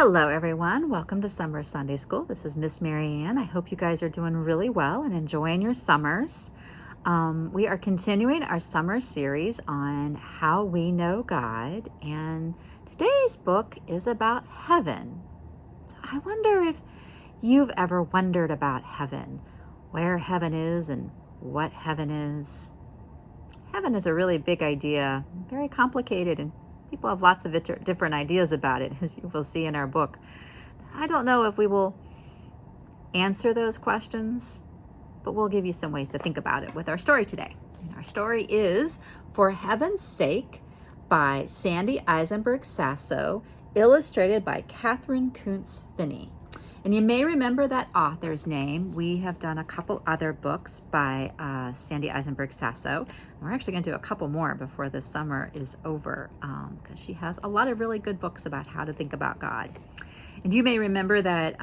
Hello, everyone. Welcome to Summer Sunday School. This is Miss Mary Ann. I hope you guys are doing really well and enjoying your summers. We are continuing our summer series on how we know God, and today's book is about heaven. So I wonder if you've ever wondered about heaven, where heaven is and what heaven is. Heaven is a really big idea, very complicated, and people have lots of different ideas about it, as you will see in our book. I don't know if we will answer those questions, but we'll give you some ways to think about it with our story today. And our story is For Heaven's Sake by Sandy Eisenberg Sasso, illustrated by Catherine Kuntz Finney. And you may remember that author's name. We have done a couple other books by Sandy Eisenberg Sasso. We're actually going to do a couple more before the summer is over because she has a lot of really good books about how to think about God. And you may remember that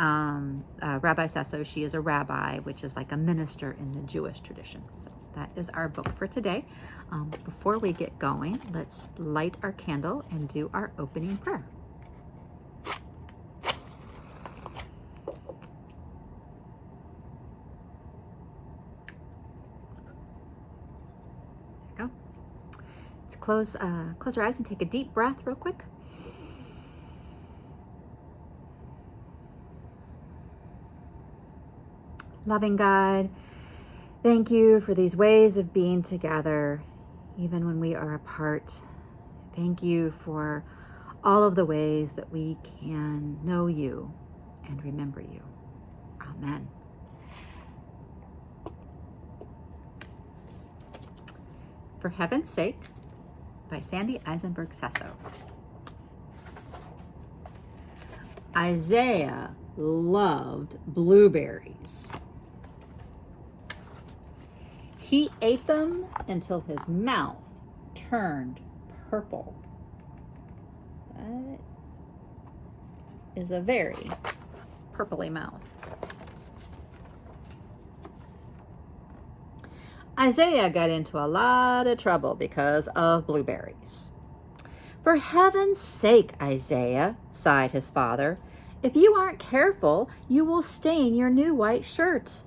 Rabbi Sasso, she is a rabbi, which is like a minister in the Jewish tradition. So that is our book for today. Before we get going, let's light our candle and do our opening prayer. Close our eyes and take a deep breath real quick. Loving God, thank you for these ways of being together, even when we are apart. Thank you for all of the ways that we can know you and remember you. Amen. For Heaven's Sake by Sandy Eisenberg Sasso. Isaiah loved blueberries. He ate them until his mouth turned purple. That is a very purpley mouth. Isaiah got into a lot of trouble because of blueberries. For heaven's sake, Isaiah, sighed his father, if you aren't careful, you will stain your new white shirt.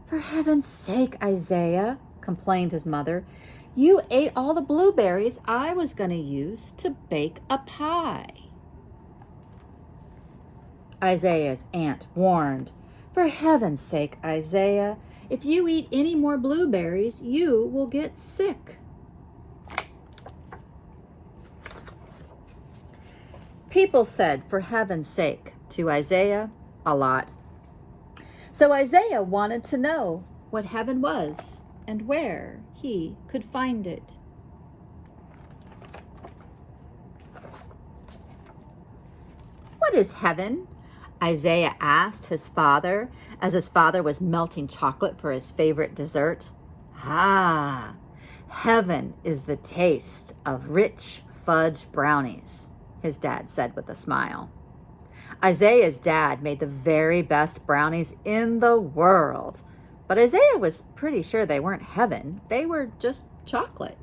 For heaven's sake, Isaiah, complained his mother, you ate all the blueberries I was going to use to bake a pie. Isaiah's aunt warned, for heaven's sake, Isaiah, if you eat any more blueberries, you will get sick. People said, for heaven's sake, to Isaiah a lot. So Isaiah wanted to know what heaven was and where he could find it. What is heaven? Isaiah asked his father as his father was melting chocolate for his favorite dessert. Ah, heaven is the taste of rich fudge brownies, his dad said with a smile. Isaiah's dad made the very best brownies in the world, but Isaiah was pretty sure they weren't heaven. They were just chocolate.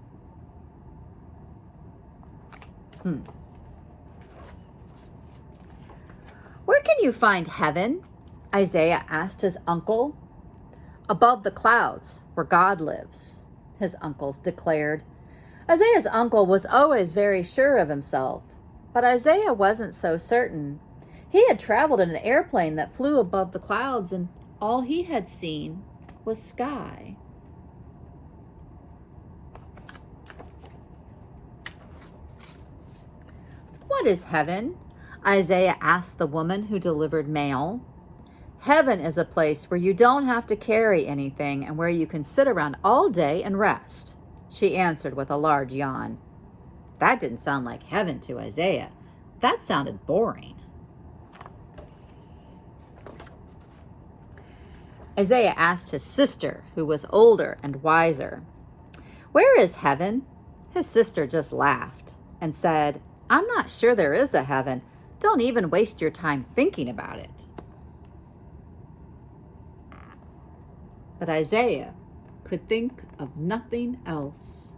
Where can you find heaven? Isaiah asked his uncle. Above the clouds, where God lives, his uncles declared. Isaiah's uncle was always very sure of himself, but Isaiah wasn't so certain. He had traveled in an airplane that flew above the clouds, and all he had seen was sky. What is heaven? Isaiah asked the woman who delivered mail. Heaven is a place where you don't have to carry anything and where you can sit around all day and rest, she answered with a large yawn. That didn't sound like heaven to Isaiah. That sounded boring. Isaiah asked his sister, who was older and wiser. Where is heaven? His sister just laughed and said, I'm not sure there is a heaven. Don't even waste your time thinking about it. But Isaiah could think of nothing else.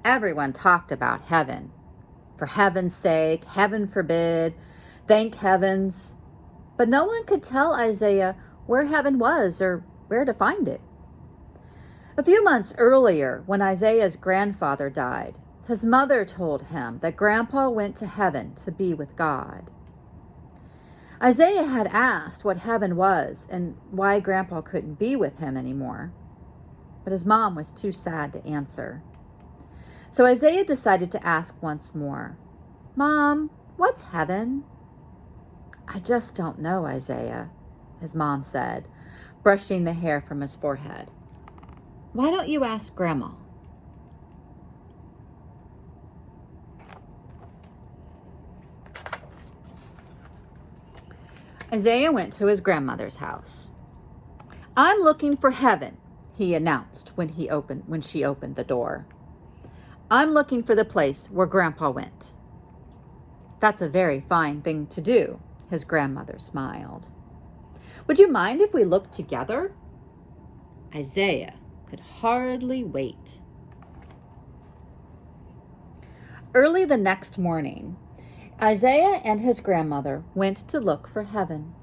Everyone talked about heaven. For heaven's sake, heaven forbid, thank heavens. But no one could tell Isaiah where heaven was or where to find it. A few months earlier, when Isaiah's grandfather died, his mother told him that Grandpa went to heaven to be with God. Isaiah had asked what heaven was and why Grandpa couldn't be with him anymore, but his mom was too sad to answer. So Isaiah decided to ask once more, "Mom, what's heaven?" "I just don't know, Isaiah," his mom said, brushing the hair from his forehead. "Why don't you ask Grandma?" Isaiah went to his grandmother's house. "I'm looking for heaven," he announced when she opened the door. "I'm looking for the place where Grandpa went." "That's a very fine thing to do," his grandmother smiled. "Would you mind if we looked together?" Isaiah could hardly wait. Early the next morning, Isaiah and his grandmother went to look for heaven.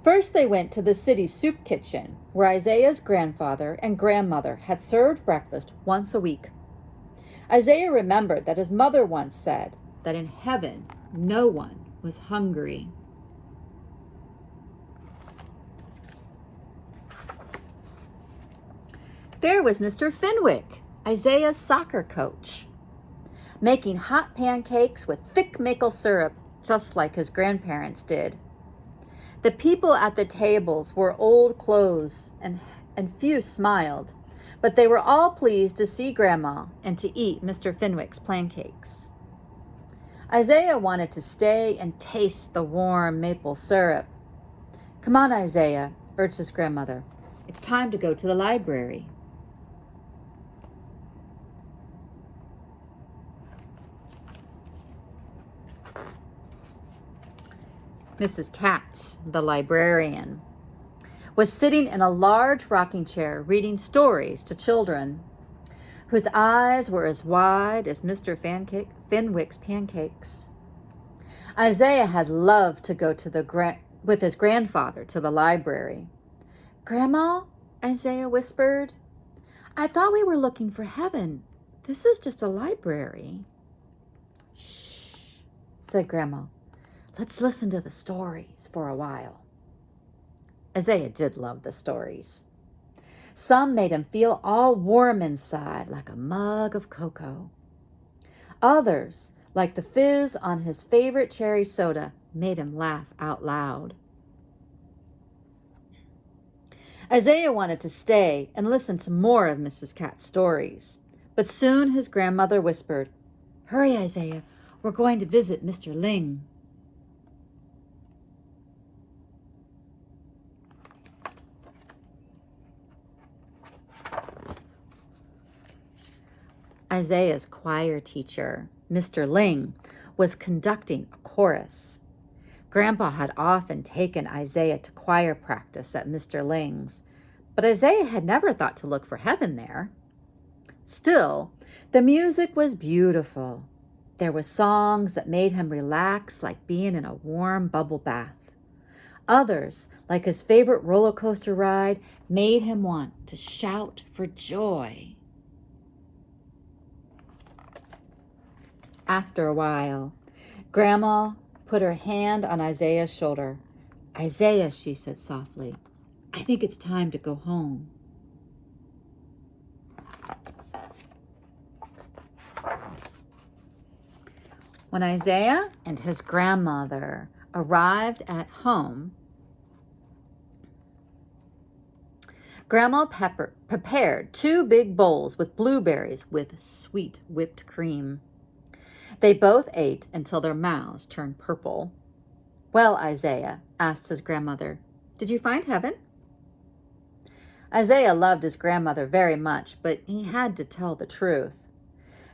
First, they went to the city soup kitchen, where Isaiah's grandfather and grandmother had served breakfast once a week. Isaiah remembered that his mother once said that in heaven, no one was hungry. There was Mr. Fenwick, Isaiah's soccer coach, making hot pancakes with thick maple syrup, just like his grandparents did. The people at the tables wore old clothes, and few smiled, but they were all pleased to see Grandma and to eat Mr. Fenwick's pancakes. Isaiah wanted to stay and taste the warm maple syrup. "Come on, Isaiah," urged his grandmother. "It's time to go to the library." Mrs. Katz, the librarian, was sitting in a large rocking chair reading stories to children whose eyes were as wide as Mr. Fenwick's pancakes. Isaiah had loved to go with his grandfather to the library. "Grandma," Isaiah whispered, "I thought we were looking for heaven. This is just a library." "Shh," said Grandma. "Let's listen to the stories for a while." Isaiah did love the stories. Some made him feel all warm inside, like a mug of cocoa. Others, like the fizz on his favorite cherry soda, made him laugh out loud. Isaiah wanted to stay and listen to more of Mrs. Katz's stories, but soon his grandmother whispered, "Hurry, Isaiah, we're going to visit Mr. Ling." Isaiah's choir teacher, Mr. Ling, was conducting a chorus. Grandpa had often taken Isaiah to choir practice at Mr. Ling's, but Isaiah had never thought to look for heaven there. Still, the music was beautiful. There were songs that made him relax like being in a warm bubble bath. Others, like his favorite roller coaster ride, made him want to shout for joy. After a while, Grandma put her hand on Isaiah's shoulder. "Isaiah," she said softly, "I think it's time to go home." When Isaiah and his grandmother arrived at home, Grandma prepared 2 big bowls with blueberries with sweet whipped cream. They both ate until their mouths turned purple. "Well, Isaiah," asked his grandmother, "did you find heaven?" Isaiah loved his grandmother very much, but he had to tell the truth.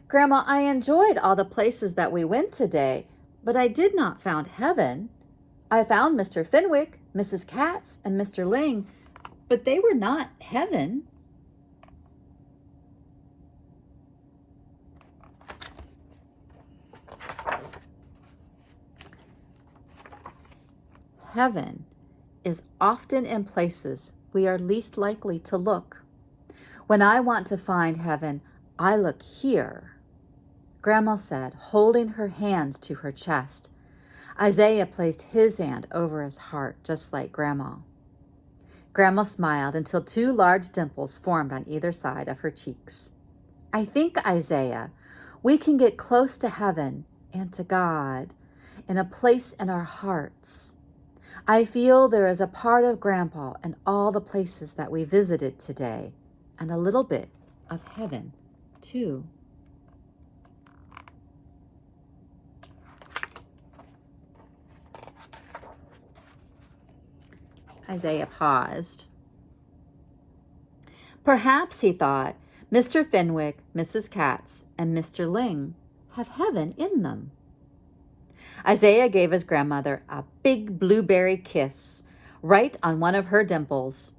"Grandma, I enjoyed all the places that we went today, but I did not find heaven. I found Mr. Fenwick, Mrs. Katz, and Mr. Ling, but they were not heaven." heaven is often in places we are least likely to look. When I want to find heaven, I look here, Grandma said, holding her hands to her chest. Isaiah placed his hand over his heart, just like Grandma. Grandma smiled until 2 large dimples formed on either side of her cheeks. I think, Isaiah, we can get close to heaven and to God in a place in our hearts. I feel there is a part of Grandpa in all the places that we visited today, and a little bit of heaven, too. Isaiah paused. Perhaps, he thought, Mr. Fenwick, Mrs. Katz, and Mr. Ling have heaven in them. Isaiah gave his grandmother a big blueberry kiss right on one of her dimples.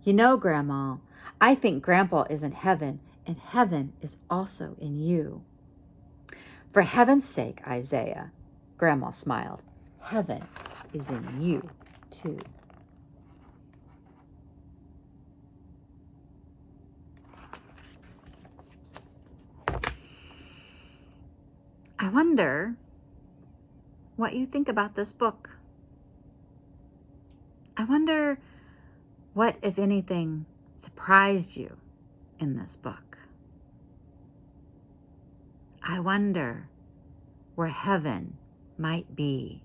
You know, Grandma, I think Grandpa is in heaven, and heaven is also in you. For heaven's sake, Isaiah, Grandma smiled, heaven is in you, too. I wonder what you think about this book. I wonder what, if anything, surprised you in this book. I wonder where heaven might be.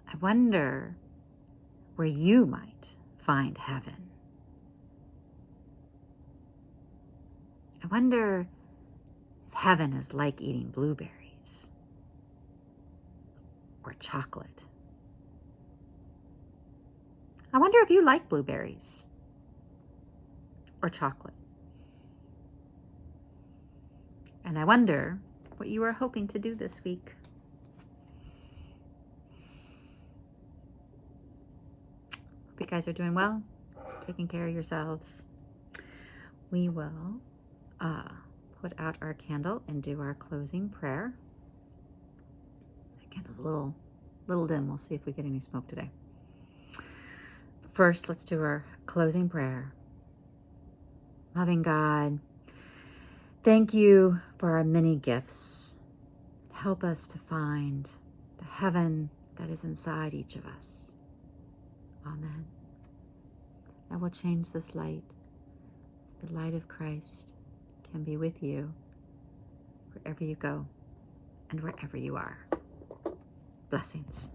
I wonder where you might find heaven. I wonder if heaven is like eating blueberries or chocolate. I wonder if you like blueberries or chocolate. And I wonder what you are hoping to do this week. Hope you guys are doing well, taking care of yourselves. We will put out our candle and do our closing prayer. The candle's a little dim. We'll see if we get any smoke today. First, let's do our closing prayer. Loving God, thank you for our many gifts. Help us to find the heaven that is inside each of us. Amen. I will change this light. The light of Christ can be with you wherever you go and wherever you are. Blessings.